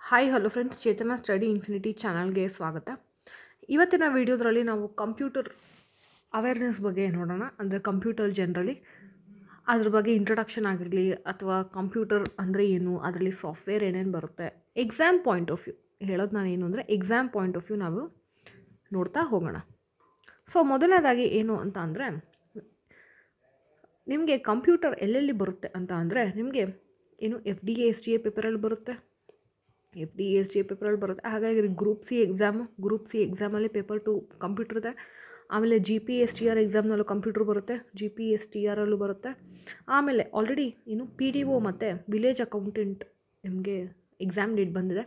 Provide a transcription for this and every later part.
Hi hello friends, ಚೇತನ study infinity ಚಾನಲ್ಗೆ ಸ್ವಾಗತ. ಇವತ್ತಿನ ವಿಡಿಯೋದ್ರಲ್ಲಿ ನಾವು ಕಂಪ್ಯೂಟರ್ ಅವೇರ್ನೆಸ್ ಬಗ್ಗೆ ನೋಡೋಣ. ಅಂದರೆ ಕಂಪ್ಯೂಟರ್ ಜನರಲಿ ಅದ್ರ ಬಗ್ಗೆ ಇಂಟ್ರೊಡಕ್ಷನ್ ಆಗಿರಲಿ ಅಥವಾ ಕಂಪ್ಯೂಟರ್ ಅಂದರೆ ಏನು, ಅದರಲ್ಲಿ ಸಾಫ್ಟ್ವೇರ್ ಏನೇನು ಬರುತ್ತೆ, ಎಕ್ಸಾಮ್ ಪಾಯಿಂಟ್ ಆಫ್ ವ್ಯೂ ಹೇಳೋದು ನಾನು ಏನು ಅಂದರೆ ಎಕ್ಸಾಮ್ ಪಾಯಿಂಟ್ ಆಫ್ ವ್ಯೂ ನಾವು ನೋಡ್ತಾ ಹೋಗೋಣ. ಸೊ ಮೊದಲನೇದಾಗಿ ಏನು ಅಂತ ಅಂದರೆ ನಿಮಗೆ ಕಂಪ್ಯೂಟರ್ ಎಲ್ಲೆಲ್ಲಿ ಬರುತ್ತೆ ಅಂತ ಅಂದರೆ ನಿಮಗೆ ಏನು FDA STA ಪೇಪರಲ್ಲಿ ಬರುತ್ತೆ, FDA STA ಪೇಪರಲ್ಲಿ ಬರುತ್ತೆ. ಹಾಗಾಗಿ ಗ್ರೂಪ್ ಸಿ ಎಕ್ಸಾಮಲ್ಲಿ ಪೇಪರ್ 2 ಕಂಪ್ಯೂಟರ್ ಇದೆ. ಆಮೇಲೆ GPSTR ಎಕ್ಸಾಮ್ನಲ್ಲೂ ಕಂಪ್ಯೂಟರ್ ಬರುತ್ತೆ, GPSTRಲ್ಲೂ ಬರುತ್ತೆ. ಆಮೇಲೆ ಆಲ್ರೆಡಿ ಇನ್ನು PDO ಮತ್ತು ವಿಲೇಜ್ ಅಕೌಂಟೆಂಟ್ ನಿಮಗೆ ಎಕ್ಸಾಮ್ ಡೇಟ್ ಬಂದಿದೆ,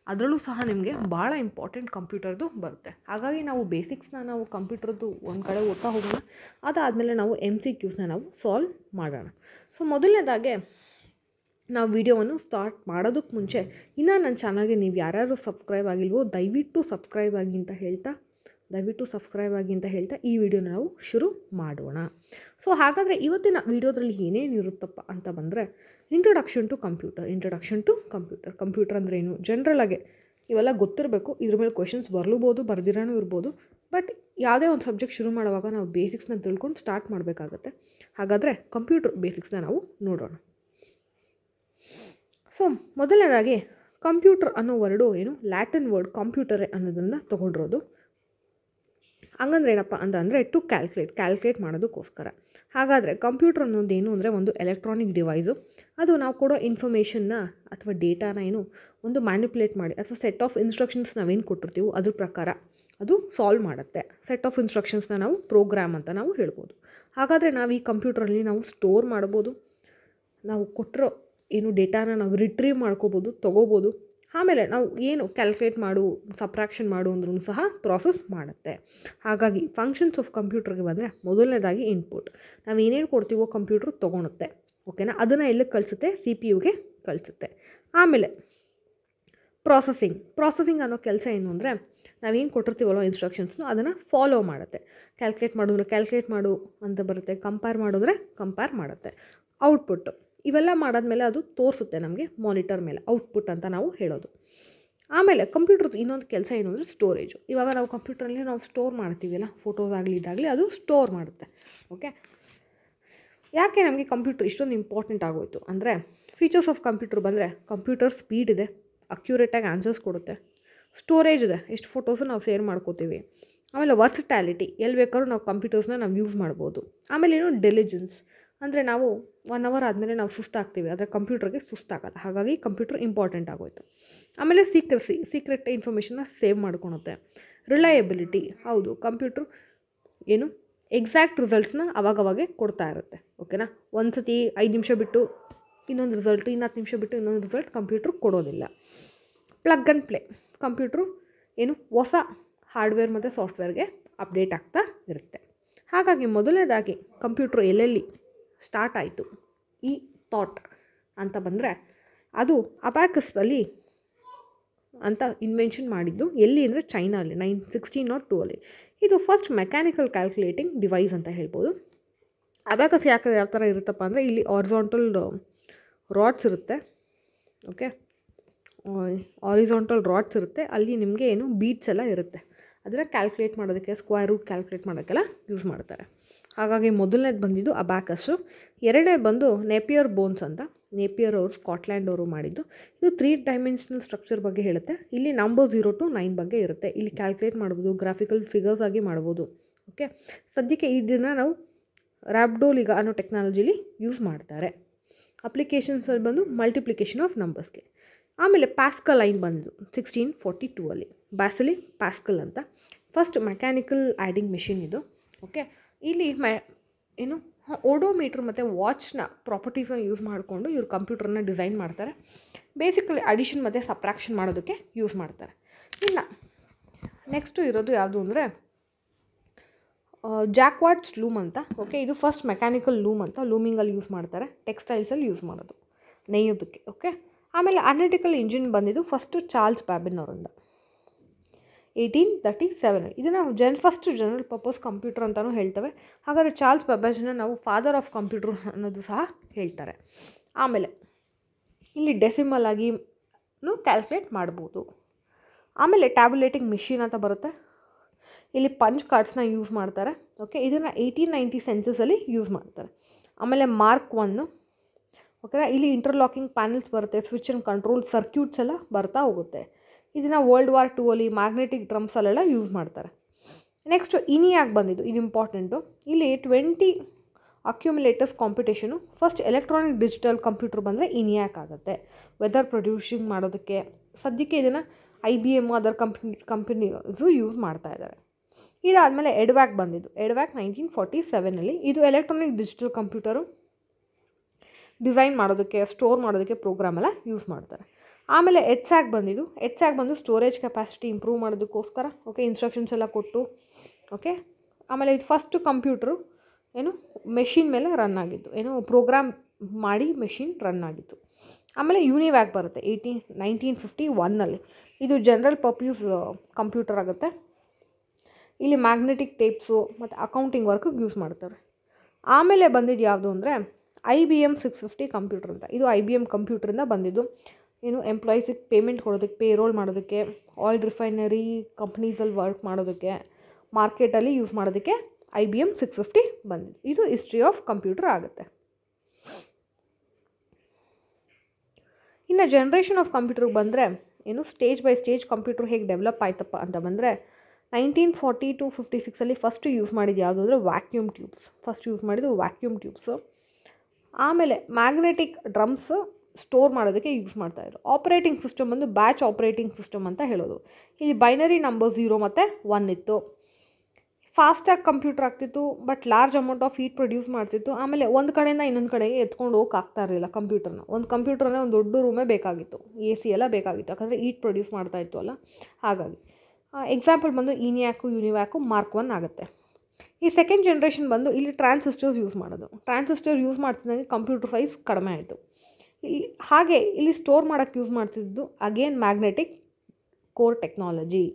ಅದರಲ್ಲೂ ಸಹ ನಿಮಗೆ ಭಾಳ ಇಂಪಾರ್ಟೆಂಟ್ ಕಂಪ್ಯೂಟರ್ದು ಬರುತ್ತೆ. ಹಾಗಾಗಿ ನಾವು ಬೇಸಿಕ್ಸ್ನ ನಾವು ಕಂಪ್ಯೂಟರ್ದು ಒಂದು ಕಡೆ ಓದ್ತಾ ಹೋಗೋಣ. ಅದಾದಮೇಲೆ ನಾವು MCQsನ ನಾವು ಸಾಲ್ವ್ ಮಾಡೋಣ. ಸೊ ಮೊದಲನೇದಾಗೆ ನಾವು ವಿಡಿಯೋವನ್ನು ಸ್ಟಾರ್ಟ್ ಮಾಡೋದಕ್ಕೆ ಮುಂಚೆ ಇನ್ನೂ ನನ್ನ ಚಾನಲ್ಗೆ ನೀವು ಯಾರ್ಯಾರು ಸಬ್ಸ್ಕ್ರೈಬ್ ಆಗಿಲ್ವೋ ದಯವಿಟ್ಟು ಸಬ್ಸ್ಕ್ರೈಬ್ ಆಗಿ ಅಂತ ಹೇಳ್ತಾ ಈ ವಿಡಿಯೋನ ನಾವು ಶುರು ಮಾಡೋಣ. ಸೊ ಹಾಗಾದರೆ ಇವತ್ತಿನ ವಿಡಿಯೋದ್ರಲ್ಲಿ ಏನೇನಿರುತ್ತಪ್ಪ ಅಂತ ಬಂದರೆ ಇಂಟ್ರೊಡಕ್ಷನ್ ಟು ಕಂಪ್ಯೂಟರ್. ಕಂಪ್ಯೂಟರ್ ಅಂದರೆ ಏನು, ಜನರಲಾಗೆ ಇವೆಲ್ಲ ಗೊತ್ತಿರಬೇಕು. ಇದ್ರ ಮೇಲೆ ಕ್ವೆಶನ್ಸ್ ಬರ್ಲೂಬೋದು, ಬರ್ದಿರಾನೂ ಇರ್ಬೋದು. ಬಟ್ ಯಾವುದೇ ಒಂದು ಸಬ್ಜೆಕ್ಟ್ ಶುರು ಮಾಡುವಾಗ ನಾವು ಬೇಸಿಕ್ಸ್ನ ತಿಳ್ಕೊಂಡು ಸ್ಟಾರ್ಟ್ ಮಾಡಬೇಕಾಗತ್ತೆ. ಹಾಗಾದರೆ ಕಂಪ್ಯೂಟರ್ ಬೇಸಿಕ್ಸ್ನ ನಾವು ನೋಡೋಣ. ಸೊ ಮೊದಲನೇದಾಗಿ ಕಂಪ್ಯೂಟರ್ ಅನ್ನೋ ವರ್ಡು ಏನು, ಲ್ಯಾಟಿನ್ ವರ್ಡ್ ಕಂಪ್ಯೂಟರೇ ಅನ್ನೋದನ್ನು ತೊಗೊಂಡಿರೋದು. ಹಂಗಂದ್ರೆ ಏನಪ್ಪ ಅಂತ ಅಂದರೆ ಟು ಕ್ಯಾಲ್ಕುಲೇಟ್ ಮಾಡೋದಕ್ಕೋಸ್ಕರ. ಹಾಗಾದರೆ ಕಂಪ್ಯೂಟರ್ ಅನ್ನೋದು ಏನು ಅಂದರೆ ಒಂದು ಎಲೆಕ್ಟ್ರಾನಿಕ್ ಡಿವೈಸು. ಅದು ನಾವು ಕೊಡೋ ಇನ್ಫಾರ್ಮೇಷನ್ನ ಅಥವಾ ಡೇಟಾನ ಏನು ಒಂದು ಮ್ಯಾನಿಪುಲೇಟ್ ಮಾಡಿ ಅಥವಾ ಸೆಟ್ ಆಫ್ ಇನ್ಸ್ಟ್ರಕ್ಷನ್ಸ್ ನಾವೇನು ಕೊಟ್ಟಿರ್ತೀವೋ ಅದ್ರ ಪ್ರಕಾರ ಅದು ಸಾಲ್ವ್ ಮಾಡುತ್ತೆ. ಸೆಟ್ ಆಫ್ ಇನ್ಸ್ಟ್ರಕ್ಷನ್ಸ್ನ ನಾವು ಪ್ರೋಗ್ರಾಮ್ ಅಂತ ನಾವು ಹೇಳ್ಬೋದು. ಹಾಗಾದರೆ ನಾವು ಈ ಕಂಪ್ಯೂಟ್ರಲ್ಲಿ ನಾವು ಸ್ಟೋರ್ ಮಾಡ್ಬೋದು, ನಾವು ಕೊಟ್ಟಿರೋ ಏನು ಡೇಟಾನ ನಾವು ರಿಟ್ರೀವ್ ಮಾಡ್ಕೋಬೋದು, ತೊಗೋಬೋದು. ಆಮೇಲೆ ನಾವು ಏನು ಕ್ಯಾಲ್ಕುಲೇಟ್ ಮಾಡು, ಸಬ್ಟ್ರಾಕ್ಷನ್ ಮಾಡು ಅಂದ್ರೂ ಸಹ ಪ್ರಾಸೆಸ್ ಮಾಡುತ್ತೆ. ಹಾಗಾಗಿ ಫಂಕ್ಷನ್ಸ್ ಆಫ್ ಕಂಪ್ಯೂಟರ್ಗೆ ಬಂದರೆ ಮೊದಲನೇದಾಗಿ ಇನ್ಪುಟ್, ನಾವು ಏನೇನು ಕೊಡ್ತೀವೋ ಕಂಪ್ಯೂಟ್ರ್ ತೊಗೊಳುತ್ತೆ. ಓಕೆನಾ, ಅದನ್ನು ಎಲ್ಲಿಗೆ ಕಳಿಸುತ್ತೆ, CPUಗೆ ಕಳಿಸುತ್ತೆ. ಆಮೇಲೆ ಪ್ರಾಸೆಸಿಂಗ್ ಅನ್ನೋ ಕೆಲಸ ಏನು ಅಂದರೆ ನಾವೇನು ಕೊಟ್ಟಿರ್ತೀವಲ್ಲ ಇನ್ಸ್ಟ್ರಕ್ಷನ್ಸ್ನು ಅದನ್ನು ಫಾಲೋ ಮಾಡುತ್ತೆ. ಕ್ಯಾಲ್ಕುಲೇಟ್ ಮಾಡು ಅಂತ ಬರುತ್ತೆ, ಕಂಪೇರ್ ಮಾಡುತ್ತೆ. ಔಟ್ಪುಟ್ಟು ಇವೆಲ್ಲ ಮಾಡಾದ್ಮೇಲೆ ಅದು ತೋರಿಸುತ್ತೆ ನಮಗೆ ಮಾನಿಟರ್ ಮೇಲೆ, ಔಟ್ಪುಟ್ ಅಂತ ನಾವು ಹೇಳೋದು. ಆಮೇಲೆ ಕಂಪ್ಯೂಟರ್ದು ಇನ್ನೊಂದು ಕೆಲಸ ಏನು ಅಂದರೆ ಸ್ಟೋರೇಜು. ಇವಾಗ ನಾವು ಕಂಪ್ಯೂಟ್ರಲ್ಲಿ ನಾವು ಸ್ಟೋರ್ ಮಾಡ್ತೀವಲ್ಲ, ಫೋಟೋಸ್ ಆಗಲಿ ಇದಾಗಲಿ ಅದು ಸ್ಟೋರ್ ಮಾಡುತ್ತೆ. ಓಕೆ, ಯಾಕೆ ನಮಗೆ ಕಂಪ್ಯೂಟರ್ ಇಷ್ಟೊಂದು ಇಂಪಾರ್ಟೆಂಟ್ ಆಗೋಯಿತು ಅಂದರೆ ಫೀಚರ್ಸ್ ಆಫ್ ಕಂಪ್ಯೂಟರ್ ಬಂದರೆ ಕಂಪ್ಯೂಟರ್ ಸ್ಪೀಡ್ ಇದೆ, ಅಕ್ಯುರೇಟಾಗಿ ಆನ್ಸರ್ಸ್ ಕೊಡುತ್ತೆ, ಸ್ಟೋರೇಜ್ ಇದೆ, ಎಷ್ಟು ಫೋಟೋಸು ನಾವು ಶೇರ್ ಮಾಡ್ಕೋತೀವಿ. ಆಮೇಲೆ ವರ್ಸಿಟ್ಯಾಲಿಟಿ, ಎಲ್ಲಿ ಬೇಕಾದ್ರೂ ನಾವು ಕಂಪ್ಯೂಟರ್ಸ್ನ ನಾವು ಯೂಸ್ ಮಾಡ್ಬೋದು. ಆಮೇಲೆ ಏನು ಡೆಲಿಜೆನ್ಸ್ ಅಂದರೆ ನಾವು 1 hour ಆದಮೇಲೆ ನಾವು ಸುಸ್ತಾಗ್ತೀವಿ, ಆದರೆ ಕಂಪ್ಯೂಟರ್ಗೆ ಸುಸ್ತಾಗಲ್ಲ. ಹಾಗಾಗಿ ಕಂಪ್ಯೂಟರ್ ಇಂಪಾರ್ಟೆಂಟ್ ಆಗೋಯಿತು. ಆಮೇಲೆ ಸೀಕ್ರೆಟ್ ಇನ್ಫಾರ್ಮೇಷನ್ನ ಸೇವ್ ಮಾಡ್ಕೊಳುತ್ತೆ. ರಿಲಯಬಿಲಿಟಿ, ಹೌದು ಕಂಪ್ಯೂಟ್ರ್ ಏನು ಎಕ್ಸಾಕ್ಟ್ ರಿಸಲ್ಟ್ಸ್ನ ಅವಾಗವಾಗೆ ಕೊಡ್ತಾ ಇರುತ್ತೆ. ಓಕೆನಾ, ಒಂದು ಸತಿ 5 ನಿಮಿಷ ಬಿಟ್ಟು ಇನ್ನೊಂದು ರಿಸಲ್ಟು, 10 ನಿಮಿಷ ಬಿಟ್ಟು ಇನ್ನೊಂದು ರಿಸಲ್ಟ್ ಕಂಪ್ಯೂಟ್ರ್ ಕೊಡೋದಿಲ್ಲ. ಪ್ಲಗ್ ಆ್ಯಂಡ್ ಪ್ಲೇ, ಕಂಪ್ಯೂಟ್ರು ಏನು ಹೊಸ ಹಾರ್ಡ್ವೇರ್ ಮತ್ತು ಸಾಫ್ಟ್ವೇರ್ಗೆ ಅಪ್ಡೇಟ್ ಆಗ್ತಾ ಇರುತ್ತೆ. ಹಾಗಾಗಿ ಮೊದಲನೇದಾಗಿ ಕಂಪ್ಯೂಟ್ರ್ ಎಲ್ಲೆಲ್ಲಿ ಸ್ಟಾರ್ಟ್ ಆಯಿತು ಈ ಥಾಟ್ ಅಂತ ಬಂದರೆ ಅದು ಅಬ್ಯಾಕಸಲ್ಲಿ ಅಂತ ಇನ್ವೆನ್ಷನ್ ಮಾಡಿದ್ದು. ಎಲ್ಲಿ ಅಂದರೆ ಚೈನಲ್ಲಿ 1602 ಇದು ಫಸ್ಟ್ ಮೆಕ್ಯಾನಿಕಲ್ ಕ್ಯಾಲ್ಕುಲೇಟಿಂಗ್ ಡಿವೈಸ್ ಅಂತ ಹೇಳ್ಬೋದು. ಅಬ್ಯಾಕಸ್ ಯಾವ ಥರ ಇರುತ್ತಪ್ಪ ಅಂದರೆ ಇಲ್ಲಿ ಹಾರಿಜಾಂಟಲ್ ರಾಡ್ಸ್ ಇರುತ್ತೆ. ಓಕೆ, ಹಾರಿಜಾಂಟಲ್ ರಾಡ್ಸ್ ಇರುತ್ತೆ, ಅಲ್ಲಿ ನಿಮಗೆ ಏನು ಬೀಟ್ಸ್ ಎಲ್ಲ ಇರುತ್ತೆ, ಅದನ್ನು ಕ್ಯಾಲ್ಕುಲೇಟ್ ಮಾಡೋದಕ್ಕೆ, ಸ್ಕ್ವೇರ್ ರೂಟ್ ಕ್ಯಾಲ್ಕುಲೇಟ್ ಮಾಡೋಕ್ಕೆಲ್ಲ ಯೂಸ್ ಮಾಡ್ತಾರೆ. ಹಾಗಾಗಿ ಮೊದಲನೇದು ಬಂದಿದ್ದು ಅಬ್ಯಾಕಸ್ಸು. ಎರಡನೇ ಬಂದು ನೇಪಿಯರ್ ಬೋನ್ಸ್ ಅಂತ, ನೇಪಿಯರ್ ಅವರು ಸ್ಕಾಟ್ಲ್ಯಾಂಡ್ ಅವರು ಮಾಡಿದ್ದು. ಇದು 3 ಡೈಮೆನ್ಷನಲ್ ಸ್ಟ್ರಕ್ಚರ್ ಬಗ್ಗೆ ಹೇಳುತ್ತೆ. ಇಲ್ಲಿ ನಂಬರ್ 0 to 9 ಬಗ್ಗೆ ಇರುತ್ತೆ. ಇಲ್ಲಿ ಕ್ಯಾಲ್ಕುಲೇಟ್ ಮಾಡ್ಬೋದು, ಗ್ರಾಫಿಕಲ್ ಫಿಗರ್ಸ್ ಆಗಿ ಮಾಡ್ಬೋದು. ಓಕೆ, ಸದ್ಯಕ್ಕೆ ಇದನ್ನು ನಾವು ರ್ಯಾಪ್ಡೋಲಿಗ ಅನ್ನೋ ಟೆಕ್ನಾಲಜಿಲಿ ಯೂಸ್ ಮಾಡ್ತಾರೆ. ಅಪ್ಲಿಕೇಶನ್ಸಲ್ಲಿ ಬಂದು ಮಲ್ಟಿಪ್ಲಿಕೇಶನ್ ಆಫ್ ನಂಬರ್ಸ್ಗೆ. ಆಮೇಲೆ ಪ್ಯಾಸ್ಕಲ್ ಲೈನ್ ಬಂದಿದ್ದು 1642 ಬ್ಯಾಸಿಲಿ ಪ್ಯಾಸ್ಕಲ್ ಅಂತ ಫಸ್ಟ್ ಮೆಕ್ಯಾನಿಕಲ್ ಆ್ಯಡಿಂಗ್ ಮೆಷಿನ್ ಇದು. ಓಕೆ, ಇಲ್ಲಿ ಏನು ಓಡೋಮೀಟ್ರ್ ಮತ್ತು ವಾಚ್ನ ಪ್ರಾಪರ್ಟೀಸ್ನ ಯೂಸ್ ಮಾಡಿಕೊಂಡು ಇವ್ರು ಕಂಪ್ಯೂಟರ್ನ ಡಿಸೈನ್ ಮಾಡ್ತಾರೆ. ಬೇಸಿಕಲಿ ಅಡಿಷನ್ ಮತ್ತು ಸಬ್ಟ್ರಾಕ್ಷನ್ ಮಾಡೋದಕ್ಕೆ ಯೂಸ್ ಮಾಡ್ತಾರೆ. ಇನ್ನು ನೆಕ್ಸ್ಟು ಇರೋದು ಯಾವುದು ಅಂದರೆ ಜಾಕ್ವಾರ್ಡ್ಸ್ ಲೂಮ್ ಅಂತ. ಓಕೆ, ಇದು ಫಸ್ಟ್ ಮೆಕ್ಯಾನಿಕಲ್ ಲೂಮ್ ಅಂತ, ಲೂಮಿಂಗಲ್ಲಿ ಯೂಸ್ ಮಾಡ್ತಾರೆ, ಟೆಕ್ಸ್ಟೈಲ್ಸಲ್ಲಿ ಯೂಸ್ ಮಾಡೋದು, ನೇಯೋದಕ್ಕೆ. ಓಕೆ, ಆಮೇಲೆ ಅನಾಲಿಟಿಕಲ್ ಇಂಜಿನ್ ಬಂದಿದ್ದು ಫಸ್ಟು ಚಾರ್ಲ್ಸ್ ಬ್ಯಾಬಿನ್ ಅವರಿಂದ 1837. ಇದನ್ನು ಫಸ್ಟ್ ಜನರಲ್ ಪರ್ಪಸ್ ಕಂಪ್ಯೂಟರ್ ಅಂತಲೂ ಹೇಳ್ತೇವೆ. ಹಾಗಾದರೆ ಚಾರ್ಲ್ಸ್ ಬ್ಯಾಬೇಜ್ನ ನಾವು ಫಾದರ್ ಆಫ್ ಕಂಪ್ಯೂಟರ್ ಅನ್ನೋದು ಸಹ ಹೇಳ್ತಾರೆ. ಆಮೇಲೆ ಇಲ್ಲಿ ಡೆಸಿಮಲ್ ಆಗಿ ಕ್ಯಾಲ್ಕುಲೇಟ್ ಮಾಡ್ಬೋದು. ಆಮೇಲೆ ಟ್ಯಾಬ್ಯುಲೇಟಿಂಗ್ ಮಿಷಿನ್ ಅಂತ ಬರುತ್ತೆ. ಇಲ್ಲಿ ಪಂಚ್ ಕಾರ್ಡ್ಸ್ನ ಯೂಸ್ ಮಾಡ್ತಾರೆ. ಓಕೆ, ಇದನ್ನು 1890 ಸೆನ್ಸಸಲ್ಲಿ ಯೂಸ್ ಮಾಡ್ತಾರೆ. ಆಮೇಲೆ ಮಾರ್ಕ್ 1, ಓಕೆನಾ, ಇಲ್ಲಿ ಇಂಟರ್ಲಾಕಿಂಗ್ ಪ್ಯಾನಲ್ಸ್ ಬರುತ್ತೆ, ಸ್ವಿಚ್ ಆ್ಯಂಡ್ ಕಂಟ್ರೋಲ್ ಸರ್ಕ್ಯೂಟ್ಸ್ ಎಲ್ಲ ಬರ್ತಾ ಹೋಗುತ್ತೆ. ಇದನ್ನು World War II ಅಲ್ಲಿ ಮ್ಯಾಗ್ನೆಟಿಕ್ ಡ್ರಮ್ಸಲ್ಲೆಲ್ಲ ಯೂಸ್ ಮಾಡ್ತಾರೆ. ನೆಕ್ಸ್ಟು ಇನಿಯಾಕ್ ಬಂದಿದ್ದು, ಇದು ಇಂಪಾರ್ಟೆಂಟು. ಇಲ್ಲಿ 20 accumulators computation. First electronic digital computer ಬಂದರೆ ಇನಿಯಾಕ್ ಆಗುತ್ತೆ, ವೆದರ್ ಪ್ರೊಡ್ಯೂಸಿಂಗ್ ಮಾಡೋದಕ್ಕೆ. ಸದ್ಯಕ್ಕೆ ಇದನ್ನು IBM ಅದರ್ ಕಂಪನೀಸು ಯೂಸ್ ಮಾಡ್ತಾ ಇದ್ದಾರೆ. ಇದಾದಮೇಲೆ ಎಡ್ವ್ಯಾಕ್ ಬಂದಿದ್ದು. ಎಡ್ವ್ಯಾಕ್ 1947ಅಲ್ಲಿ. ಇದು ಎಲೆಕ್ಟ್ರಾನಿಕ್ ಡಿಜಿಟಲ್ ಕಂಪ್ಯೂಟರು ಡಿಸೈನ್ ಮಾಡೋದಕ್ಕೆ, ಸ್ಟೋರ್ ಮಾಡೋದಕ್ಕೆ ಪ್ರೋಗ್ರಾಮೆಲ್ಲ ಯೂಸ್ ಮಾಡ್ತಾರೆ. ಆಮೇಲೆ ಎಚ್ಸ್ಯಾಕ್ ಬಂದಿದ್ದು. ಎಚ್ಸ್ಯಾಕ್ ಬಂದು ಸ್ಟೋರೇಜ್ ಕೆಪಾಸಿಟಿ ಇಂಪ್ರೂವ್ ಮಾಡೋದಕ್ಕೋಸ್ಕರ, ಓಕೆ, ಇನ್ಸ್ಟ್ರಕ್ಷನ್ಸ್ ಎಲ್ಲ ಕೊಟ್ಟು, ಓಕೆ. ಆಮೇಲೆ ಇದು ಫಸ್ಟ್ ಕಂಪ್ಯೂಟ್ರು ಏನು ಮೆಷಿನ್ ಮೇಲೆ ರನ್ ಆಗಿತ್ತು, ಏನು ಪ್ರೋಗ್ರಾಮ್ ಮಾಡಿ ಮೆಷಿನ್ ರನ್ ಆಗಿತ್ತು. ಆಮೇಲೆ ಯೂನಿವ್ಯಾಕ್ ಬರುತ್ತೆ 1951ಅಲ್ಲಿ. ಇದು ಜನರಲ್ ಪರ್ಪಸ್ ಕಂಪ್ಯೂಟರ್ ಆಗುತ್ತೆ. ಇಲ್ಲಿ ಮ್ಯಾಗ್ನೆಟಿಕ್ ಟೇಪ್ಸು ಮತ್ತು ಅಕೌಂಟಿಂಗ್ ವರ್ಕಿಗೆ ಯೂಸ್ ಮಾಡ್ತಾರೆ. ಆಮೇಲೆ ಬಂದಿದ್ದು ಯಾವುದು ಅಂದರೆ IBM 650 ಕಂಪ್ಯೂಟರ್ ಅಂತ. ಇದು IBM ಕಂಪ್ಯೂಟ್ರಿಂದ ಬಂದಿದ್ದು. ಏನು ಎಂಪ್ಲಾಯೀಸಿಗೆ ಪೇಮೆಂಟ್ ಕೊಡೋದಕ್ಕೆ, ಪೇರೋಲ್ ಮಾಡೋದಕ್ಕೆ, ಆಯಿಲ್ ರಿಫೈನರಿ ಕಂಪ್ನೀಸಲ್ಲಿ ವರ್ಕ್ ಮಾಡೋದಕ್ಕೆ, ಮಾರ್ಕೆಟಲ್ಲಿ ಯೂಸ್ ಮಾಡೋದಕ್ಕೆ IBM 650 ಬಂದಿದ್ದು. ಇದು ಹಿಸ್ಟ್ರಿ ಆಫ್ ಕಂಪ್ಯೂಟರ್ ಆಗುತ್ತೆ. ಇನ್ನು ಜನ್ರೇಷನ್ ಆಫ್ ಕಂಪ್ಯೂಟರ್ಗೆ ಬಂದರೆ ಏನು ಸ್ಟೇಜ್ ಬೈ ಸ್ಟೇಜ್ ಕಂಪ್ಯೂಟರ್ ಹೇಗೆ ಡೆವಲಪ್ ಆಯ್ತಪ್ಪ ಅಂತ ಬಂದರೆ 1940 to 56ಅಲ್ಲಿ ಫಸ್ಟ್ ಯೂಸ್ ಮಾಡಿದ್ದು ಯಾವುದು ಅಂದರೆ ವ್ಯಾಕ್ಯೂಮ್ ಟ್ಯೂಬ್ಸ್. ಫಸ್ಟ್ ಯೂಸ್ ಮಾಡಿದ್ದು ವ್ಯಾಕ್ಯೂಮ್ ಟ್ಯೂಬ್ಸು. ಆಮೇಲೆ ಮ್ಯಾಗ್ನೆಟಿಕ್ ಡ್ರಮ್ಸ್ ಸ್ಟೋರ್ ಮಾಡೋದಕ್ಕೆ ಯೂಸ್ ಮಾಡ್ತಾಯಿದ್ರು. ಆಪ್ರೇಟಿಂಗ್ ಸಿಸ್ಟಮ್ ಬಂದು ಬ್ಯಾಚ್ ಆಪ್ರೇಟಿಂಗ್ ಸಿಸ್ಟಮ್ ಅಂತ ಹೇಳೋದು. ಇಲ್ಲಿ ಬೈನರಿ ನಂಬರ್ 0 ಮತ್ತು 1 ಇತ್ತು. ಫಾಸ್ಟಾಗಿ ಕಂಪ್ಯೂಟರ್ ಆಗ್ತಿತ್ತು, but large amount of heat produce ಮಾಡ್ತಿತ್ತು. ಆಮೇಲೆ ಒಂದು ಕಡೆಯಿಂದ ಇನ್ನೊಂದು ಕಡೆಗೆ ಎತ್ಕೊಂಡು ಹೋಗಕ್ಕೆ ಆಗ್ತಾ ಇರಲಿಲ್ಲ ಕಂಪ್ಯೂಟರ್ನ. ಒಂದು ಕಂಪ್ಯೂಟರ್ನೇ ಒಂದು ದೊಡ್ಡ ರೂಮೇ ಬೇಕಾಗಿತ್ತು, AC ಎಲ್ಲ ಬೇಕಾಗಿತ್ತು, ಯಾಕಂದರೆ ಹೀಟ್ ಪ್ರೊಡ್ಯೂಸ್ ಮಾಡ್ತಾ ಇತ್ತು ಅಲ್ಲ, ಹಾಗಾಗಿ. ಎಕ್ಸಾಂಪಲ್ ಬಂದು ಇನಿಯಾಕು, ಯೂನಿವ್ಯಾಕು, ಮಾರ್ಕ್ 1 ಆಗುತ್ತೆ. ಈ ಸೆಕೆಂಡ್ ಜನ್ರೇಷನ್ ಬಂದು ಇಲ್ಲಿ ಟ್ರಾನ್ಸಿಸ್ಟರ್ಸ್ ಯೂಸ್ ಮಾಡೋದು. ಟ್ರಾನ್ಸಿಸ್ಟರ್ ಯೂಸ್ ಮಾಡ್ತಿದ್ದಂಗೆ ಕಂಪ್ಯೂಟರ್ ಸೈಜ್ ಕಡಿಮೆ ಆಯಿತು. ಹಾಗೆ ಇಲ್ಲಿ ಸ್ಟೋರ್ ಮಾಡೋಕ್ಕೆ ಯೂಸ್ ಮಾಡ್ತಿದ್ದು again magnetic core technology.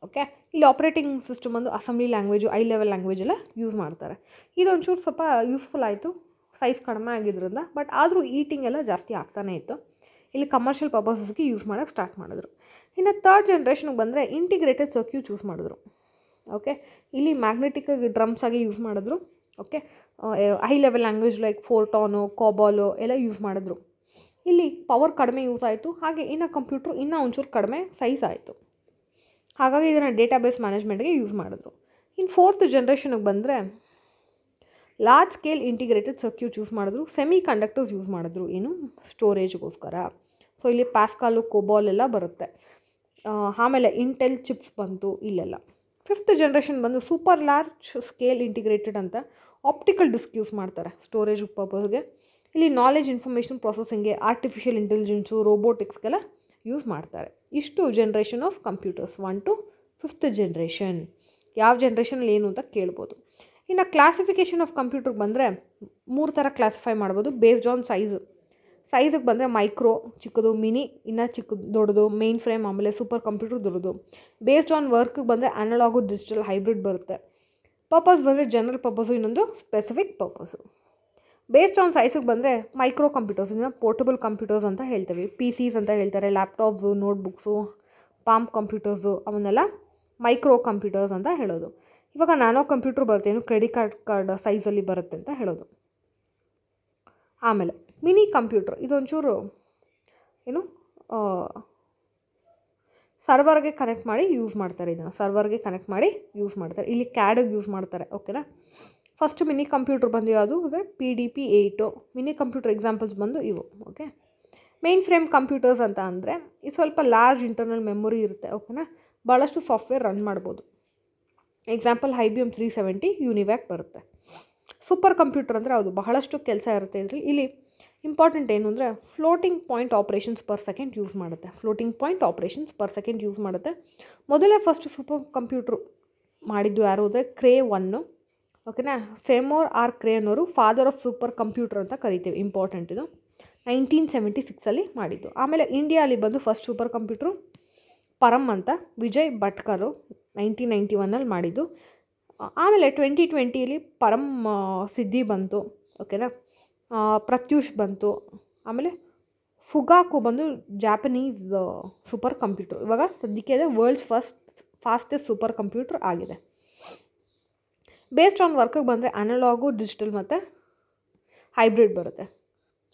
Okay, ಇಲ್ಲಿ ಆಪ್ರೇಟಿಂಗ್ ಸಿಸ್ಟಮ್ ಒಂದು assembly language, high level language ಎಲ್ಲ ಯೂಸ್ ಮಾಡ್ತಾರೆ. ಇದೊಂಚೂರು ಸ್ವಲ್ಪ ಯೂಸ್ಫುಲ್ ಆಯಿತು, ಸೈಜ್ ಕಡಿಮೆ ಆಗಿದ್ದರಿಂದ. ಬಟ್ ಆದರೂ ಈಟಿಂಗ್ ಎಲ್ಲ ಜಾಸ್ತಿ ಆಗ್ತಾನೇ ಇತ್ತು. ಇಲ್ಲಿ ಕಮರ್ಷಿಯಲ್ ಪರ್ಪಸಸ್ಗೆ ಯೂಸ್ ಮಾಡೋಕ್ಕೆ ಸ್ಟಾರ್ಟ್ ಮಾಡಿದ್ರು. ಇನ್ನು ಥರ್ಡ್ ಜನ್ರೇಷನ್ಗೆ ಬಂದರೆ ಇಂಟಿಗ್ರೇಟೆಡ್ ಸರ್ಕ್ಯೂಟ್ ಯೂಸ್ ಮಾಡಿದ್ರು. ಓಕೆ, ಇಲ್ಲಿ ಮ್ಯಾಗ್ನೆಟಿಕ್ ಡ್ರಮ್ಸ್ ಆಗಿ ಯೂಸ್ ಮಾಡಿದ್ರು. Okay, high level language like FORTRAN, COBOL ಎಲ್ಲ ಯೂಸ್ ಮಾಡಿದ್ರು. ಇಲ್ಲಿ ಪವರ್ ಕಡಿಮೆ ಯೂಸ್ ಆಯಿತು. ಹಾಗೆ ಇನ್ನು ಕಂಪ್ಯೂಟ್ರು ಇನ್ನೂ ಒಂಚೂರು ಕಡಿಮೆ ಸೈಜ್ ಆಯಿತು. ಹಾಗಾಗಿ ಇದನ್ನು ಡೇಟಾಬೇಸ್ ಮ್ಯಾನೇಜ್ಮೆಂಟ್ಗೆ ಯೂಸ್ ಮಾಡಿದ್ರು. ಇನ್ನು ಫೋರ್ತ್ ಜನ್ರೇಷನ್ಗೆ ಬಂದರೆ large scale integrated circuit use ಮಾಡಿದ್ರು. ಸೆಮಿ ಕಂಡಕ್ಟರ್ಸ್ ಯೂಸ್ ಮಾಡಿದ್ರು, ಏನು ಸ್ಟೋರೇಜ್ಗೋಸ್ಕರ. ಸೊ ಇಲ್ಲಿ ಪ್ಯಾಸ್ಕಾಲು, ಕೋಬಾಲ್ ಎಲ್ಲ ಬರುತ್ತೆ. ಆಮೇಲೆ ಇಂಟೆಲ್ ಚಿಪ್ಸ್ ಬಂತು ಇಲ್ಲೆಲ್ಲ. ಫಿಫ್ತ್ ಜನ್ರೇಷನ್ ಬಂದು ಸೂಪರ್ ಲಾರ್ಜ್ ಸ್ಕೇಲ್ ಇಂಟಿಗ್ರೇಟೆಡ್ ಅಂತ ಆಪ್ಟಿಕಲ್ ಡಿಸ್ಕ್ ಯೂಸ್ ಮಾಡ್ತಾರೆ ಸ್ಟೋರೇಜ್ ಪರ್ಪಸ್ಗೆ. ಇಲ್ಲಿ ನಾಲೆಜ್ ಇನ್ಫಾರ್ಮೇಷನ್ ಪ್ರೊಸೆಸಿಂಗ್ಗೆ, ಆರ್ಟಿಫಿಷಿಯಲ್ ಇಂಟೆಲಿಜೆನ್ಸು, ರೋಬೋಟಿಕ್ಸ್ಗೆಲ್ಲ ಯೂಸ್ ಮಾಡ್ತಾರೆ. ಇಷ್ಟು generation of computers 1 to 5th generation. ಯಾವ ಜನ್ರೇಷನಲ್ಲಿ ಏನು ಅಂತ ಕೇಳ್ಬೋದು. ಇನ್ನು ಕ್ಲಾಸಿಫಿಕೇಷನ್ ಆಫ್ ಕಂಪ್ಯೂಟರ್ಗೆ ಬಂದರೆ 3 ಥರ ಕ್ಲಾಸಿಫೈ ಮಾಡ್ಬೋದು ಬೇಸ್ಡ್ ಆನ್ ಸೈಜು. ಸೈಜಿಗೆ ಬಂದರೆ ಮೈಕ್ರೋ ಚಿಕ್ಕದು, ಮಿನಿ ಇನ್ನೂ ಚಿಕ್ಕದು, ದೊಡ್ಡದು, ಮೇನ್ ಫ್ರೇಮ್, ಆಮೇಲೆ ಸೂಪರ್ ಕಂಪ್ಯೂಟರ್ ದೊಡ್ಡದು. ಬೇಸ್ಡ್ ಆನ್ ವರ್ಕ್ಗೆ ಬಂದರೆ ಅನಲಾಗು, ಡಿಜಿಟಲ್, ಹೈಬ್ರಿಡ್ ಬರುತ್ತೆ. ಪರ್ಪಸ್ ಬಂದರೆ ಜನರಲ್ ಪರ್ಪಸು, ಇನ್ನೊಂದು ಸ್ಪೆಸಿಫಿಕ್ ಪರ್ಪಸು. ಬೇಸ್ಡ್ ಆನ್ ಸೈಜಿಗೆ ಬಂದರೆ ಮೈಕ್ರೋ ಕಂಪ್ಯೂಟರ್ಸ್, ಇದನ್ನು ಪೋರ್ಟಬಲ್ ಕಂಪ್ಯೂಟರ್ಸ್ ಅಂತ ಹೇಳ್ತೀವಿ. PCs ಅಂತ ಹೇಳ್ತಾರೆ, ಲ್ಯಾಪ್ಟಾಪ್ಸು, ನೋಟ್ಬುಕ್ಸು, ಪಾಮ್ ಕಂಪ್ಯೂಟರ್ಸು, ಅವನ್ನೆಲ್ಲ ಮೈಕ್ರೋ ಕಂಪ್ಯೂಟರ್ಸ್ ಅಂತ ಹೇಳೋದು. ಇವಾಗ ನ್ಯಾನೋ ಕಂಪ್ಯೂಟರ್ ಬರುತ್ತೆ, ಏನು ಕ್ರೆಡಿಟ್ ಕಾರ್ಡ್ ಸೈಜಲ್ಲಿ ಬರುತ್ತೆ ಅಂತ ಹೇಳೋದು. ಆಮೇಲೆ ಮಿನಿ ಕಂಪ್ಯೂಟರ್, ಇದೊಂಚೂರು ಏನು ಸರ್ವರ್ಗೆ ಕನೆಕ್ಟ್ ಮಾಡಿ ಯೂಸ್ ಮಾಡ್ತಾರೆ. ಇದನ್ನು ಸರ್ವರ್ಗೆ ಕನೆಕ್ಟ್ ಮಾಡಿ ಯೂಸ್ ಮಾಡ್ತಾರೆ. ಇಲ್ಲಿ ಕ್ಯಾಡಿಗೆ ಯೂಸ್ ಮಾಡ್ತಾರೆ. ಓಕೆನಾ. ಫಸ್ಟ್ ಮಿನಿ ಕಂಪ್ಯೂಟರ್ ಬಂದು ಯಾವುದು ಅಂದರೆ PDP-8. ಮಿನಿ ಕಂಪ್ಯೂಟರ್ ಎಕ್ಸಾಂಪಲ್ಸ್ ಬಂದು ಇವು. ಓಕೆ, ಮೇನ್ ಫ್ರೇಮ್ ಕಂಪ್ಯೂಟರ್ಸ್ ಅಂತ ಅಂದರೆ ಇದು ಸ್ವಲ್ಪ ಲಾರ್ಜ್ ಇಂಟರ್ನಲ್ ಮೆಮೊರಿ ಇರುತ್ತೆ. ಓಕೆನಾ, ಭಾಳಷ್ಟು ಸಾಫ್ಟ್ವೇರ್ ರನ್ ಮಾಡ್ಬೋದು. ಎಕ್ಸಾಂಪಲ್ IBM 370, ಯೂನಿವ್ಯಾಕ್ ಬರುತ್ತೆ. ಸೂಪರ್ ಕಂಪ್ಯೂಟರ್ ಅಂದರೆ ಅದು ಬಹಳಷ್ಟು ಕೆಲಸ ಇರುತ್ತೆ ಇದರಲ್ಲಿ. ಇಲ್ಲಿ ಇಂಪಾರ್ಟೆಂಟ್ ಏನು ಅಂದರೆ floating point operations per second use ಮಾಡುತ್ತೆ. Floating point operations per second use ಮಾಡುತ್ತೆ. ಮೊದಲೇ ಫಸ್ಟ್ ಸೂಪರ್ ಕಂಪ್ಯೂಟ್ರು ಮಾಡಿದ್ದು ಯಾರು ಅಂದರೆ ಕ್ರೇ 1. ಓಕೆನಾ, ಸೆಮೋರ್ ಆರ್ ಕ್ರೇ ಅನ್ನೋರು ಫಾದರ್ ಆಫ್ ಸೂಪರ್ ಕಂಪ್ಯೂಟರ್ ಅಂತ ಕರಿತೀವಿ. ಇಂಪಾರ್ಟೆಂಟ್ ಇದು. 1976ಅಲ್ಲಿ ಮಾಡಿದ್ದು. ಆಮೇಲೆ ಇಂಡಿಯಾಲಿ ಬಂದು ಫಸ್ಟ್ ಸೂಪರ್ ಕಂಪ್ಯೂಟ್ರು ಪರಮ್ ಅಂತ ವಿಜಯ್ ಭಟ್ಕರು 1991ಅಲ್ಲಿ ಮಾಡಿದ್ದು. ಆಮೇಲೆ 2020ಯಲ್ಲಿ ಪರಮ್ ಸಿದ್ಧಿ ಬಂತು. ಓಕೆನಾ, ಪ್ರತ್ಯೂಷ್ ಬಂತು. ಆಮೇಲೆ ಫುಗಾಕು ಬಂದು ಜಾಪನೀಸ್ ಸೂಪರ್ ಕಂಪ್ಯೂಟರ್. ಇವಾಗ ಸದ್ಯಕ್ಕೆ ಇದೆ ವರ್ಲ್ಡ್ಸ್ ಫಾಸ್ಟೆಸ್ಟ್ ಸೂಪರ್ ಕಂಪ್ಯೂಟರ್ ಆಗಿದೆ. ಬೇಸ್ಡ್ ಆನ್ ವರ್ಕಿಗೆ ಬಂದರೆ ಅನಲಾಗು, ಡಿಜಿಟಲ್ ಮತ್ತು ಹೈಬ್ರಿಡ್ ಬರುತ್ತೆ.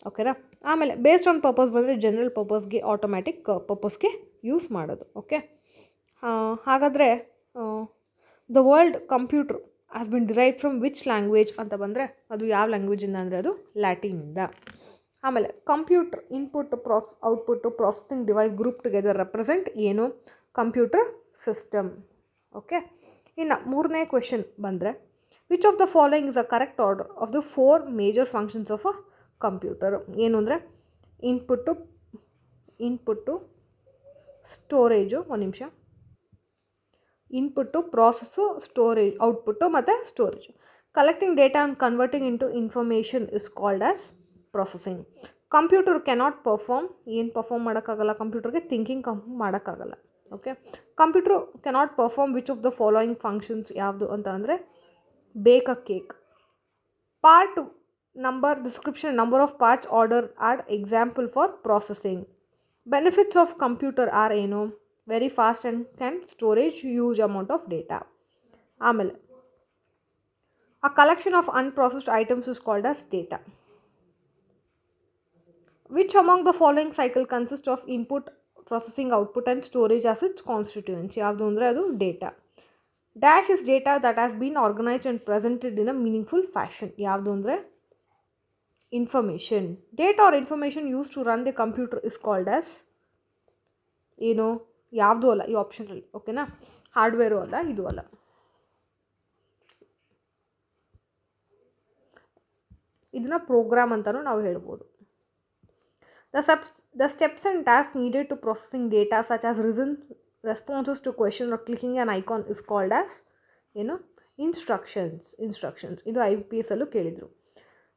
ಓಕೆನಾ. ಆಮೇಲೆ ಬೇಸ್ಡ್ ಆನ್ ಪರ್ಪಸ್ ಬಂದರೆ ಜನರಲ್ ಪರ್ಪಸ್ಗೆ, ಆಟೋಮ್ಯಾಟಿಕ್ ಪರ್ಪಸ್ಗೆ ಯೂಸ್ ಮಾಡೋದು. ಓಕೆ. ಹಾಗಾದರೆ the world computer has been derived from which language ಅಂತ ಬಂದರೆ ಅದು ಯಾವ ಲ್ಯಾಂಗ್ವೇಜಿಂದ ಅಂದರೆ ಅದು ಲ್ಯಾಟಿನಿಂದ. ಆಮೇಲೆ computer input, output, processing device group together represent ಏನು? Computer system. ಓಕೆ. ಇನ್ನು ಮೂರನೇ ಕ್ವೆಶನ್ ಬಂದರೆ which of the following is a correct order of the 4 major functions of a computer? ಏನು ಅಂದರೆ ಇನ್ಪುಟ್ಟು ಸ್ಟೋರೇಜು, ಒಂದು ನಿಮಿಷ, ಇನ್ಪುಟ್ಟು, ಪ್ರಾಸೆಸ್ಸು, ಸ್ಟೋರೇಜ್, ಔಟ್ಪುಟ್ಟು ಮತ್ತು storage. Collecting data and converting into information is called as processing. Computer cannot perform, ಏನು perform ಮಾಡೋಕ್ಕಾಗಲ್ಲ ಕಂಪ್ಯೂಟರ್ಗೆ? Thinking ಮಾಡೋಕ್ಕಾಗಲ್ಲ. Okay. Computer cannot perform which of the following functions ಯಾವುದು ಅಂತ ಅಂದರೆ ಬೇಕ್ ಅ cake. Part number, description, number of parts, order R example for processing. Benefits of computer are ಏನು? Very fast and can storage huge amount of data. ಆಮೇಲೆ a collection of unprocessed items is called as data. Which among the following cycle consist of input, processing, output and storage as its constituents? ಯಾವುದು ಅಂದರೆ ಅದು data. Dash is data that has been organised and presented in a meaningful fashion? ಯಾವುದು ಅಂದರೆ information. Data are information use to run the computer is called as ಏನು? ಯಾವುದೂ ಅಲ್ಲ ಈ ಆಪ್ಷನಲ್ಲಿ. ಓಕೆನಾ. ಹಾರ್ಡ್ವೇರು ಅಲ್ಲ, ಇದು ಅಲ್ಲ. ಇದನ್ನು ಪ್ರೋಗ್ರಾಮ್ ಅಂತಲೂ ನಾವು ಹೇಳ್ಬೋದು. The steps and tasks needed to processing data such as responses to question or clicking an icon is called as ಏನು? instructions. ಇದು IPS ಅಲ್ಲೂ ಕೇಳಿದರು.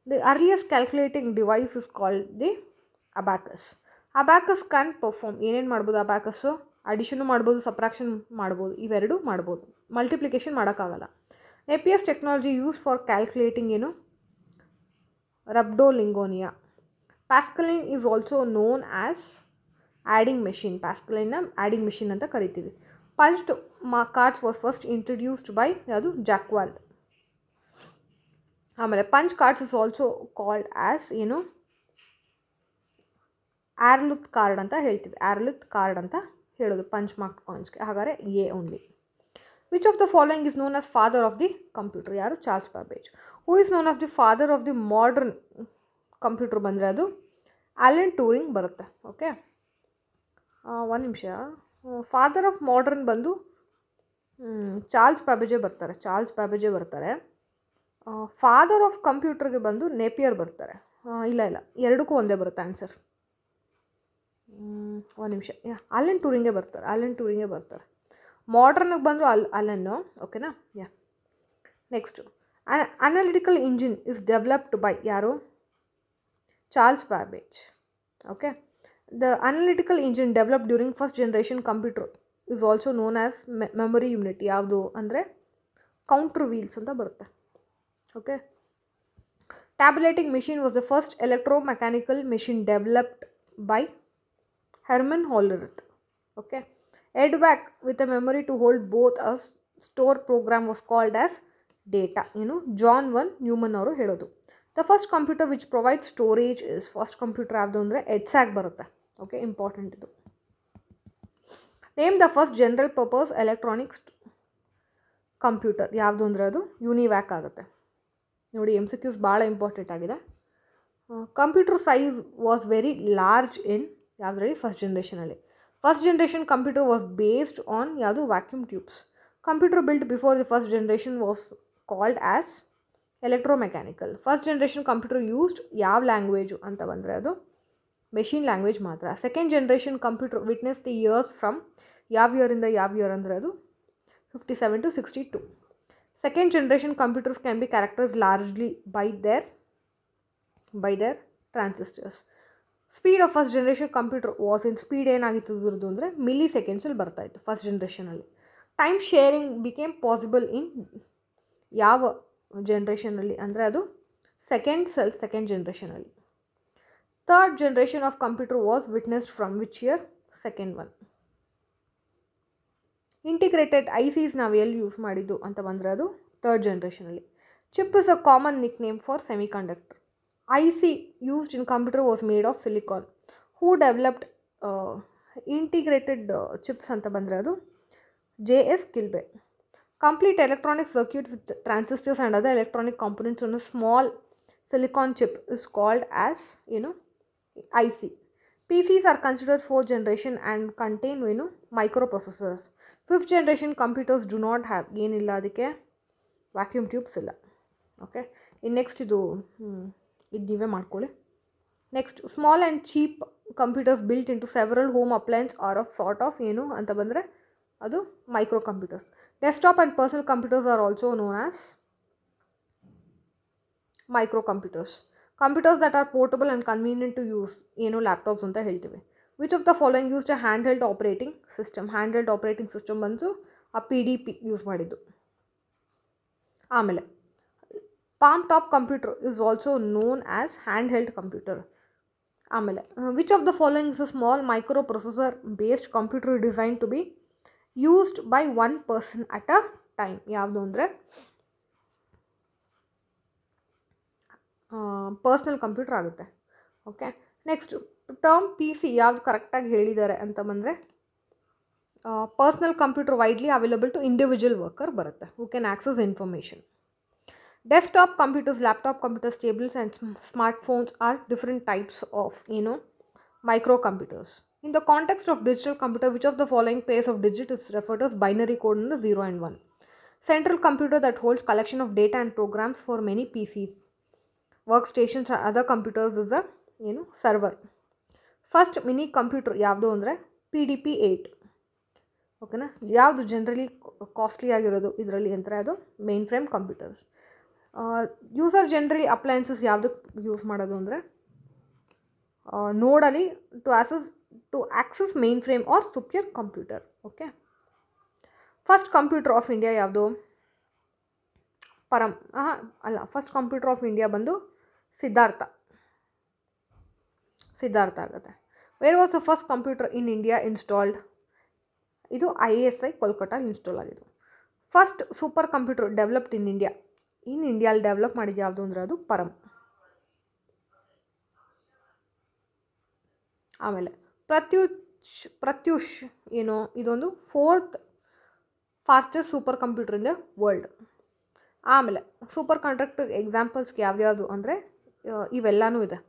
The earliest calculating device is called the abacus. Abacus can perform ಏನೇನು ಮಾಡ್ಬೋದು? ಅಬ್ಯಾಕಸ್ಸು ಅಡಿಷನು ಮಾಡ್ಬೋದು, subtraction ಮಾಡ್ಬೋದು, ಇವೆರಡು ಮಾಡ್ಬೋದು. ಮಲ್ಟಿಪ್ಲಿಕೇಶನ್ ಮಾಡೋಕ್ಕಾಗಲ್ಲ. APS technology use for calculating ಏನು? ರಬ್ಡೋಲಿಂಗೋನಿಯಾ. Pascaline is also known as adding machine. ಪ್ಯಾಸ್ಕಲಿನ್ನ ಆ್ಯಡಿಂಗ್ ಮೆಷಿನ್ ಅಂತ ಕರಿತೀವಿ. Punched cards was first introduced by ಯಾವುದು? ಜಾಕ್ವಾಲ್ಡ್. ಆಮೇಲೆ punch cards is also called as ಏನು? ಆರ್ಲುತ್ ಕಾರ್ಡ್ ಅಂತ ಹೇಳ್ತೀವಿ. ಆರ್ಲುತ್ ಕಾರ್ಡ್ ಅಂತ ಹೇಳೋದು ಪಂಚ್ ಮಾರ್ಕ್ ಕಾಯಿನ್ಸ್ಗೆ. ಹಾಗಾದರೆ A only. Which of the following is known as father of the computer? ಯಾರು? Charles Babbage. Who is known of the father of the modern computer ಬಂದರೆ ಅದು ಅಲೆನ್ ಟ್ಯೂರಿಂಗ್ ಬರುತ್ತೆ. ಓಕೆ. ಒಂದು ನಿಮಿಷ. ಫಾದರ್ ಆಫ್ ಮಾಡರ್ನ್ ಬಂದು Charles ಬ್ಯಾಬೇಜೇ ಬರ್ತಾರೆ. Father of ಕಂಪ್ಯೂಟರ್ಗೆ ಬಂದು ನೇಪಿಯರ್ ಬರ್ತಾರೆ. ಇಲ್ಲ ಎರಡಕ್ಕೂ ಒಂದೇ ಬರುತ್ತೆ ಆನ್ಸರ್. ಒಂದು ನಿಮಿಷ. ಅಲೆನ್ ಟ್ಯೂರಿಂಗೇ ಬರ್ತಾರೆ. ಮಾಡರ್ನಿಗೆ ಬಂದರು ಅಲೆನ್ನು. ಓಕೆನಾ. Next analytical engine is developed by ಯಾರು? Charles Babbage. Okay. The analytical engine developed during first generation computer is also known as memory unit. ಯಾವುದು ಅಂದರೆ ಕೌಂಟರ್ ವೀಲ್ಸ್ ಅಂತ ಬರುತ್ತೆ. Okay. Tabulating machine was the first electromechanical machine developed by Herman Hollerith. Okay. ಎಡ್ಬ್ಯಾಕ್ with a memory to hold both a store program was called as data. ಏನು? John Neumann ಅವರು ಹೇಳೋದು. The first computer which provide storage is first computer ಯಾವುದು ಅಂದರೆ ಎಡ್ಸ್ಯಾಕ್ ಬರುತ್ತೆ. Okay. Important ಇದು. Name the first general purpose electronics computer ಯಾವುದು ಅಂದರೆ ಅದು ಯೂನಿವ್ಯಾಕ್ ಆಗುತ್ತೆ. ನೋಡಿ MCQs ಭಾಳ ಇಂಪಾರ್ಟೆಂಟ್ ಆಗಿದೆ. Computer size was very large in ಯಾವುದ್ರಲ್ಲಿ? ಫಸ್ಟ್ ಜನ್ರೇಷನಲ್ಲಿ. First generation computer was based on ಯಾವುದು? Vacuum tubes. Computer built before the first generation was called as electromechanical. First generation computer used ಯಾವ language ಅಂತ ಬಂದರೆ ಅದು machine language ಮಾತ್ರ. Second generation computer witness the years from ಯಾವ ಇಯರಿಂದ ಯಾವ year ಅಂದರೆ ಅದು 57 to 62. Second generation computers can be characters largely by their transistors. Speed of first generation computer was in speed ಏನಾಗಿತ್ತು ಇದ್ರದ್ದು ಅಂದರೆ ಮಿಲಿ ಸೆಕೆಂಡ್ಸಲ್ಲಿ ಬರ್ತಾಯಿತ್ತು ಫಸ್ಟ್ ಜನ್ರೇಷನಲ್ಲಿ. Time sharing became possible in ಯಾವ ಜನ್ರೇಷನಲ್ಲಿ ಅಂದರೆ ಅದು ಸೆಕೆಂಡ್ ಜನ್ರೇಷನಲ್ಲಿ. Third generation of computer was witnessed from which year? Second one. Integrated ICs ನಾವು ಎಲ್ಲಿ ಯೂಸ್ ಮಾಡಿದ್ದು ಅಂತ ಬಂದರೆ ಅದು ಥರ್ಡ್ ಜನ್ರೇಷನಲ್ಲಿ. Chip is a common nick name for semiconductor. IC used in computer was made of silicon. Who developed integrated chips ಅಂತ ಬಂದರೆ ಅದು JS Kilby. Complete electronic circuit with transistors and other electronic components on a small silicon chip is called as IC. PCs are considered fourth generation and contain microprocessors. Fifth generation computers do not have ಏನilla ಅದಕ್ಕೆ vacuum tubes ಇಲ್ಲ. Okay, ಇನ್ನು next ಇದು ನೀವೇ ಮಾಡ್ಕೊಳ್ಳಿ. Next small and cheap computers built into several home appliances are of sort of ಏನು ಅಂತ ಬಂದರೆ ಅದು micro computers. Desktop and personal computers are also known as micro computers. Computers that are portable and convenient to use laptops ಅಂತ ಹೇಳ್ತೀವಿ. Which of the following used a hand held operating system. Hand held operating system ಬಂದು ಆ PDP use ಮಾಡಿದ್ದು. ಆಮೇಲೆ palmtop computer is also known as handheld computer. ಆಮೇಲೆ which of the following is a small microprocessor based computer design to be used by one person at a time. ಯಾವುದು ಅಂದರೆ personal computer ಆಗುತ್ತೆ. Okay, next term PC ಯಾವುದು ಕರೆಕ್ಟಾಗಿ ಹೇಳಿದ್ದಾರೆ ಅಂತ ಬಂದರೆ personal computer widely available to individual worker ಬರುತ್ತೆ, who can access information. Desktop computers, laptop computers, tablets and smartphones are different types of microcomputers. In the context of digital computer, which of the following pairs of digits is referred to as binary code in 0 and 1? Central computer that holds collection of data and programs for many PCs, workstations and other computers is a server. First mini computer ಯಾವುದು ಅಂದರೆ PDP-8. ಓಕೆನಾ, ಯಾವುದು generally costly ಆಗಿರೋದು ಇದರಲ್ಲಿ ಅಂದರೆ ಅದು mainframe computers. User generally appliances ಯಾವುದಕ್ಕೆ use ಮಾಡೋದು ಅಂದರೆ ನೋಡಲಿ to access mainframe or supercomputer. Okay, first computer of India ಯಾವುದು? ಫಸ್ಟ್ ಕಂಪ್ಯೂಟರ್ ಆಫ್ ಇಂಡಿಯಾ ಬಂದು ಸಿದ್ಧಾರ್ಥ ಆಗುತ್ತೆ. Where was the first computer in India installed? ಇದು IISc ಕೋಲ್ಕತ್ತಾಲ್ಲಿ install ಆಗಿದ್ದು. First supercomputer developed in ಇಂಡಿಯಾಲ್ಲಿ develop ಮಾಡಿದ್ದು ಯಾವುದು ಅಂದರೆ ಅದು ಪರಂ. ಆಮೇಲೆ ಪ್ರತ್ಯೂಷ್ ಇದೊಂದು fourth fastest super computer in the world. ಆಮೇಲೆ ಸೂಪರ್ ಕಂಡಕ್ಟರ್ ಎಕ್ಸಾಂಪಲ್ಸ್ಗೆ ಯಾವ್ಯಾವುದು ಅಂದರೆ ಇವೆಲ್ಲನೂ ಇದೆ.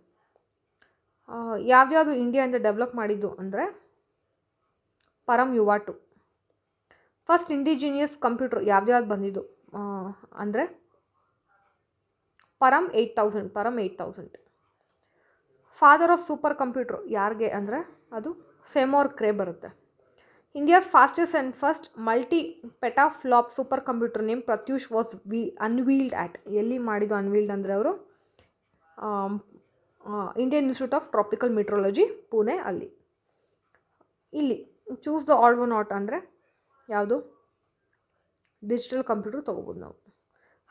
ಯಾವ್ಯಾವುದು ಇಂಡಿಯಾದಿಂದ ಡೆವಲಪ್ ಮಾಡಿದ್ದು ಅಂದರೆ Param Yuva 2. First indigenous computer ಯಾವ್ಯಾವ್ದು ಬಂದಿದ್ದು ಅಂದರೆ Param 8000. Father of supercomputer ಯಾರಿಗೆ ಅಂದರೆ ಅದು ಸೆಮೋರ್ ಕ್ರೇ ಬರುತ್ತೆ. India's fastest and first multi petaflop supercomputer name Pratyush was unveiled at. ಎಲ್ಲಿ ಮಾಡಿದ್ದು ಅನ್ವೀಲ್ಡ್ ಅಂದರೆ ಅವರು Indian Institute of Tropical Meteorology Pune ಅಲ್ಲಿ. ಇಲ್ಲಿ choose the odd one out ಅಂದರೆ ಯಾವುದು? ಡಿಜಿಟಲ್ ಕಂಪ್ಯೂಟರ್ ತೊಗೋಬೋದು ನಾವು.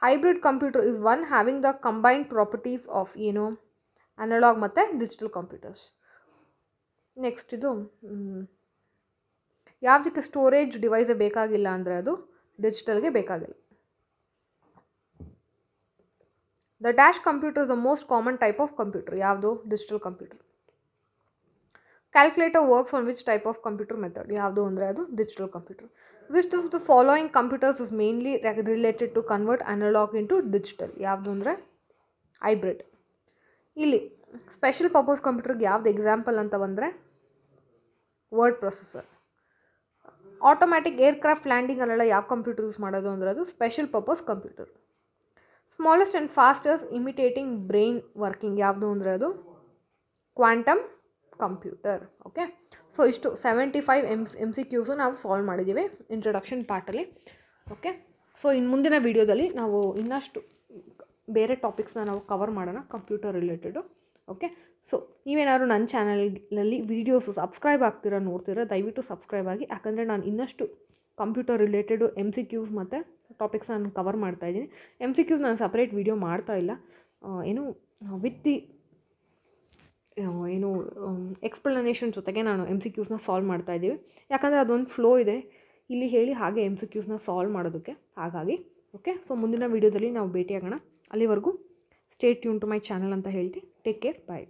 Hybrid computer is one having the combined properties of analog ಮತ್ತು ಡಿಜಿಟಲ್ ಕಂಪ್ಯೂಟರ್ಸ್. ನೆಕ್ಸ್ಟ್ ಇದು ಯಾವುದಕ್ಕೆ ಸ್ಟೋರೇಜ್ ಡಿವೈಸೇ ಬೇಕಾಗಿಲ್ಲ ಅಂದರೆ ಅದು ಡಿಜಿಟಲ್ಗೆ ಬೇಕಾಗಿಲ್ಲ. The dash computer the most common type of computer ಯಾವುದು? Digital computer. Calculator works on which type of computer method ಯಾವುದು ಅಂದರೆ ಅದು digital computer. Which of the following computers is mainly related to convert analog into digital ಯಾವುದು ಅಂದರೆ hybrid. ಇಲ್ಲಿ special purpose ಕಂಪ್ಯೂಟರ್ಗೆ ಯಾವ್ದು example ಅಂತ ಬಂದರೆ word processor. Automatic aircraft landing ಅಲ್ಲೆಲ್ಲ ಯಾವ ಕಂಪ್ಯೂಟರ್ ಯೂಸ್ ಮಾಡೋದು ಅಂದರೆ ಅದು special purpose computer. Smallest and fastest imitating brain working ಯಾವುದು ಅಂದರೆ ಅದು ಕ್ವಾಂಟಮ್ ಕಂಪ್ಯೂಟರ್. ಓಕೆ, ಸೊ ಇಷ್ಟು 75 MCQಸು ನಾವು ಸಾಲ್ವ್ ಮಾಡಿದ್ದೀವಿ ಇಂಟ್ರೊಡಕ್ಷನ್ ಪಾರ್ಟಲ್ಲಿ. ಓಕೆ, ಸೊ ಇನ್ನು ಮುಂದಿನ ವೀಡಿಯೋದಲ್ಲಿ ನಾವು ಇನ್ನಷ್ಟು ಬೇರೆ ಟಾಪಿಕ್ಸ್ನ ನಾವು ಕವರ್ ಮಾಡೋಣ ಕಂಪ್ಯೂಟರ್ ರಿಲೇಟೆಡು. ಓಕೆ, ಸೊ ನೀವೇನಾದ್ರು ನನ್ನ ಚಾನಲಲ್ಲಿ ವೀಡಿಯೋಸು ಸಬ್ಸ್ಕ್ರೈಬ್ ಆಗ್ತೀರಾ ನೋಡ್ತೀರಾ ದಯವಿಟ್ಟು ಸಬ್ಸ್ಕ್ರೈಬ್ ಆಗಿ. ಯಾಕಂದರೆ ನಾನು ಇನ್ನಷ್ಟು ಕಂಪ್ಯೂಟರ್ ರಿಲೇಟೆಡು MCQs ಮತ್ತು ಟಾಪಿಕ್ಸ್ ನಾನು ಕವರ್ ಮಾಡ್ತಾಯಿದ್ದೀನಿ. MCQs ನಾನು ಸಪ್ರೇಟ್ ವೀಡಿಯೋ ಮಾಡ್ತಾಯಿಲ್ಲ, ವಿತ್ ದಿ ಏನು ಎಕ್ಸ್ಪ್ಲನೇಷನ್ ಜೊತೆಗೆ ನಾನು MCQsನ ಸಾಲ್ವ್ ಮಾಡ್ತಾಯಿದ್ದೀವಿ. ಯಾಕಂದರೆ ಅದೊಂದು ಫ್ಲೋ ಇದೆ ಇಲ್ಲಿ ಹೇಳಿ ಹಾಗೆ MCQsನ ಸಾಲ್ವ್ ಮಾಡೋದಕ್ಕೆ. ಹಾಗಾಗಿ ಓಕೆ, ಸೊ ಮುಂದಿನ ವೀಡಿಯೋದಲ್ಲಿ ನಾವು ಭೇಟಿಯಾಗೋಣ. ಅಲ್ಲಿವರೆಗೂ stay tune to my channel ಅಂತ ಹೇಳ್ತೀನಿ. ಟೇಕ್ ಕೇರ್, ಬಾಯ್.